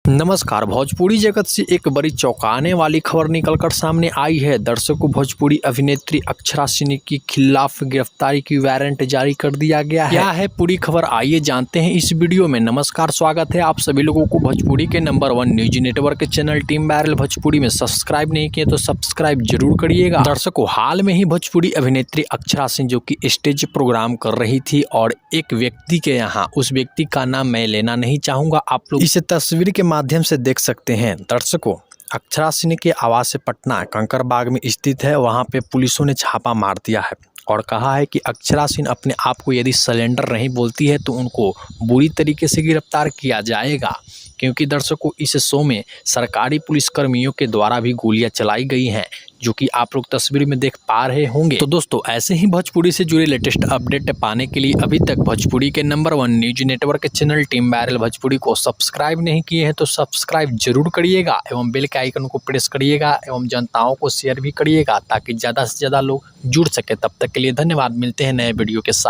नमस्कार। भोजपुरी जगत से एक बड़ी चौंकाने वाली खबर निकलकर सामने आई है। दर्शकों, भोजपुरी अभिनेत्री अक्षरा सिंह के खिलाफ गिरफ्तारी की वारंट जारी कर दिया गया है। क्या है पूरी खबर, आइए जानते हैं इस वीडियो में। नमस्कार, स्वागत है आप सभी लोगों को भोजपुरी के नंबर 1 न्यूज नेटवर्क के चैनल टीम वायरल भोजपुरी में। सब्सक्राइब नहीं किए तो सब्सक्राइब जरूर करिएगा। दर्शकों, हाल में ही भोजपुरी अभिनेत्री अक्षरा सिंह जो कि स्टेज प्रोग्राम कर रही थी और एक व्यक्ति के यहाँ, उस व्यक्ति का नाम मैं लेना नहीं चाहूँगा, आप लोग इस तस्वीर के माध्यम से देख सकते हैं। दर्शकों, अक्षरा सिंह के आवास पटना कंकड़बाग में स्थित है। वहां पे पुलिसों ने छापा मार दिया है और कहा है कि अक्षरा सिंह अपने आप को यदि सिलेंडर नहीं बोलती है तो उनको बुरी तरीके से गिरफ्तार किया जाएगा। क्योंकि दर्शकों, इस शो में सरकारी पुलिसकर्मियों के द्वारा भी गोलियां चलाई गई हैं, जो कि आप लोग तस्वीर में देख पा रहे होंगे। तो दोस्तों, ऐसे ही भोजपुरी से जुड़े लेटेस्ट अपडेट पाने के लिए अभी तक भोजपुरी के नंबर 1 न्यूज नेटवर्क के चैनल टीम वायरल भोजपुरी को सब्सक्राइब नहीं किए हैं तो सब्सक्राइब जरूर करिएगा एवं बेल के आइकन को प्रेस करिएगा एवं जनताओं को शेयर भी करिएगा ताकि ज़्यादा से ज़्यादा लोग जुड़ सके। तब तक के लिए धन्यवाद। मिलते हैं नए वीडियो के साथ।